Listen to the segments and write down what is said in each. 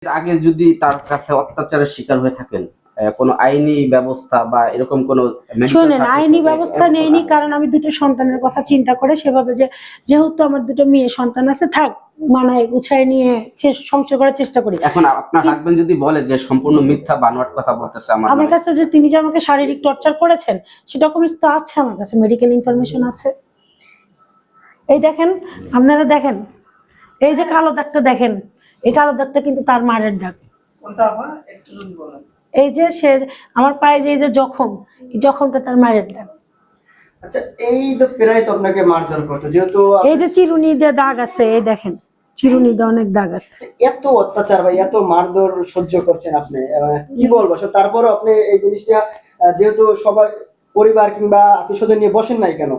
আগে যদি তার কাছে অত্যাচারের শিকার হয়ে থাকেন, কোনো আইনি ব্যবস্থা বা এরকম কোনো শোনেন, আইনি ব্যবস্থা নেইনি, কারণ আমি দুটো সন্তানের কথা চিন্তা করে সেভাবে যেহেতু আমার দুটো মেয়ে সন্তান আছে, থাক মানায় গুছায় নিয়ে সংসার করার চেষ্টা করি। এখন আপনার হাজবেন্ড যদি বলে যে সম্পূর্ণ মিথ্যা বানোয়াট কথা বলতেছে আমার কাছে, যে তিনি যে আমাকে শারীরিক টর্চার করেছেন সে ডকুমেন্টস তো আছে আমার কাছে, মেডিকেল ইনফরমেশন আছে। এই দেখেন, আপনারা দেখেন, এই যে কালো দাগটা দেখেন, এই কালো দাগটা কিন্তু তার মারের দাগ। এই যে সে আমার পায়ে যে জখমটা তার মারের দাগ। আচ্ছা, এই তো প্রায় তো আপনাকে মারধর করতো, যেহেতু এই যে চিরুনি দিয়ে দাগ আছে, এই দেখেন চিরুনি দিয়ে অনেক দাগ আছে। এত অত্যাচার বা এত মারধর সহ্য করছেন আপনি, কি বলবো, তারপরও আপনি এই জিনিসটা, যেহেতু সবাই পরিবার কিংবা আত্মীয় স্বজন নিয়ে বসেন নাই কেন?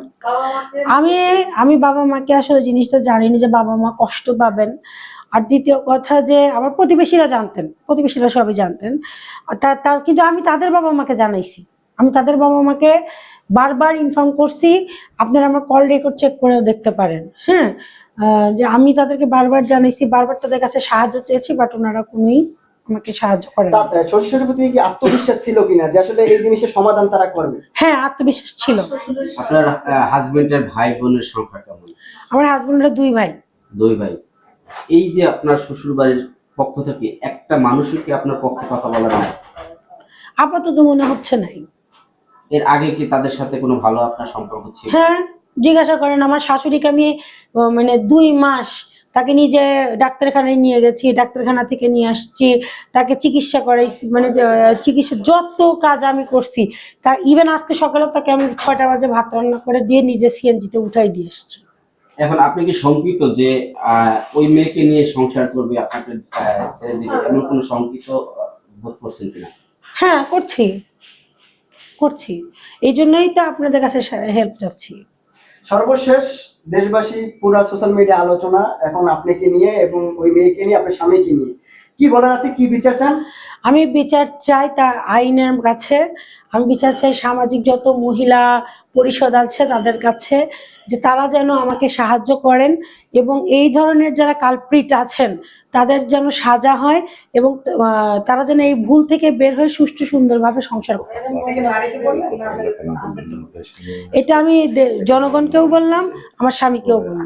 আমি বাবা মাকে আসলে জিনিসটা জানিনি যে বাবা মা কষ্ট পাবেন। আর দ্বিতীয় কথা, যে আমার প্রতিবেশীরা সবাই জানতেন, কিন্তু আমি তাদের বাবা মাকে জানাইছি। আমি তাদের বাবা মাকে বারবার ইনফর্ম করছি, আপনারা আমার কল রেকর্ড চেক করে দেখতে পারেন। হ্যাঁ, যে আমি তাদেরকে বারবার জানাইছি, বারবার তাদের কাছে সাহায্য চেয়েছি, বাট ওনারা কোনোই আমাকে সাহায্য করেন। শ্বশুরের প্রতি কি আত্মবিশ্বাস ছিল কিনা যে আসলে এই জিনিসের সমাধান তারা করবে? হ্যাঁ, আত্মবিশ্বাস ছিল। আপনার হাজবেন্ডের ভাই বোনের সংখ্যা কেমন? আমার হাজবেন্ডের দুই ভাই। এই যে আপনার শ্বশুর বাড়ির পক্ষ থেকে একটা মানুষই কি আপনার পক্ষে কথা বলার নাই? আপাতত মনে হচ্ছে নাই। এর আগে কি তাদের সাথে কোনো ভালো আপনার সম্পর্ক ছিল? হ্যাঁ, জিজ্ঞাসা করেন। আমার শাশুড়িকে আমি মানে 2 মাস তাকে নিজে ডাক্তারখানায় নিয়ে গেছি, ডাক্তারখানা থেকে নিয়ে আসছি, তাকে চিকিৎসা করাইছি, মানে চিকিৎসা যত কাজ আমি করছি। তা ইভেন আজকে সকালে তাকে আমি 6টা বাজে ভাত রান্না করে দিয়ে নিজে সিএনজিতে উঠাই দিয়ে এসছি। এখন আপনি কি শঙ্কিত যে ওই মেয়েকে নিয়ে সংসার করবে, আপনাকে ছেড়ে দিবে, এমন কোনো শঙ্কিত বোধ করছেন কিনা? হ্যাঁ, করছি। এই জন্যই তো আপনাদের কাছে হেল্প চাচ্ছি। সর্বশেষ দেশবাসী পুরা সোশ্যাল মিডিয়া আলোচনা এখন আপনাকে নিয়ে এবং ওই মেয়েকে নিয়ে, আপনার স্বামীকে নিয়ে কি বলার আছে, কি বিচার চান? আমি বিচার চাই তার আইনের কাছে, আমি বিচার চাই সামাজিক যত মহিলা পরিষদ আছে তাদের কাছে, যে তারা যেন আমাকে সাহায্য করেন এবং এই ধরনের যারা কালপ্রিট আছেন তাদের যেন সাজা হয় এবং তারা যেন এই ভুল থেকে বের হয়ে সুষ্ঠু সুন্দরভাবে সংসার করে। এটা আমি জনগণকেও বললাম, আমার স্বামীকেও বললাম।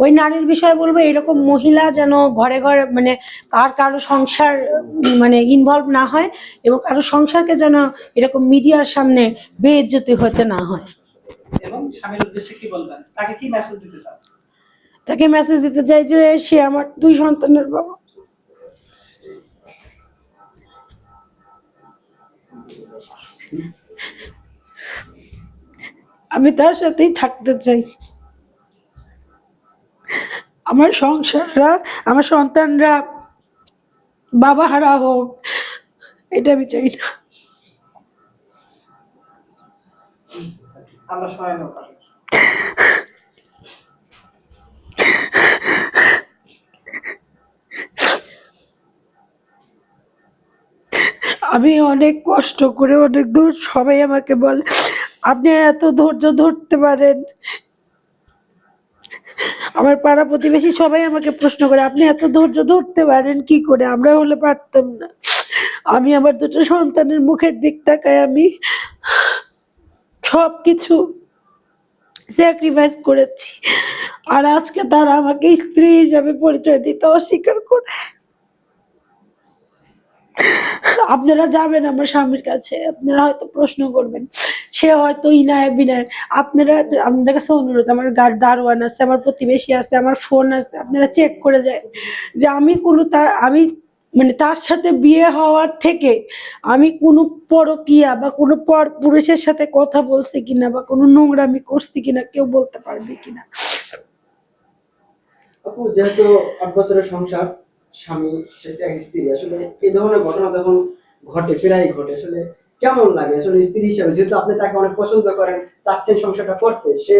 ওই নারীর বিষয়ে বলবো, এরকম মহিলা যেন ঘরে ঘরে মানে কারো সংসার মানে ইনভলভ না হয় এবং কারো সংসারকে যেন এরকম মিডিয়ার সামনে বেইজ্জতি হতে না হয়। এবং স্বামীর উদ্দেশ্যে কি বলবেন, তাকে কি মেসেজ দিতে চান? তাকে মেসেজ দিতে চাই যে সে আমার 2 সন্তানের বাবা। আমি তার সাথেই থাকতে চাই। আমার সংসাররা, আমার সন্তানরা বাবা হারা হোক, এটা আমি চাই না। আমরা সবাই নেব। আমি অনেক কষ্ট করে, অনেক দূর, সবাই আমাকে বলে আপনি এত ধৈর্য ধরতে পারেন। আমার পাড়া প্রতিবেশী সবাই আমাকে প্রশ্ন করে আপনি এত ধৈর্য ধরতে পারেন কি করে, আমরা হলে পারতাম না। আমি আমার 2টো সন্তানের মুখের দিক তাকায় আমি সবকিছু স্যাক্রিফাইস করেছি, আর আজকে তারা আমাকে স্ত্রী হিসাবে পরিচয় দিতে অস্বীকার করে। আপনারা যাবেন আমার স্বামীর কাছে, আপনারা হয়তো প্রশ্ন করবেন, সে হয়তো ইনায় বিনায়, আপনাদের কাছে অনুরোধ, আমার দারোয়ান আছে, আমার প্রতিবেশী আছে, আমার ফোন আছে, আপনারা চেক করে যায় যে আমি মানে তার সাথে বিয়ে হওয়ার থেকে আমি কোনো পরকীয়া বা কোনো পর পুরুষের সাথে কথা বলছি কিনা বা কোনো নোংরামি করছি কিনা কেউ বলতে পারবে কিনা। আপু, যেহেতু 8 বছরের সংসার, স্বামী এক স্ত্রী, আসলে এই ধরনের ঘটনা যখন প্রায় ঘটে, আসলে কেমন লাগে আসলে স্ত্রী হিসেবে, যেহেতু আপনি তাকে অনেক পছন্দ করেন, চাচ্ছেন সংসারটা করতে, সে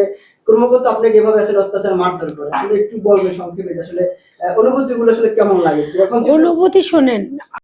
ক্রমাগত আপনাকে এভাবে আসলে অত্যাচার মারধর করে, আসলে একটু বলবেন সংক্ষেপে আসলে অনুভূতি গুলো আসলে কেমন লাগে? অনুভূতি শোনেন,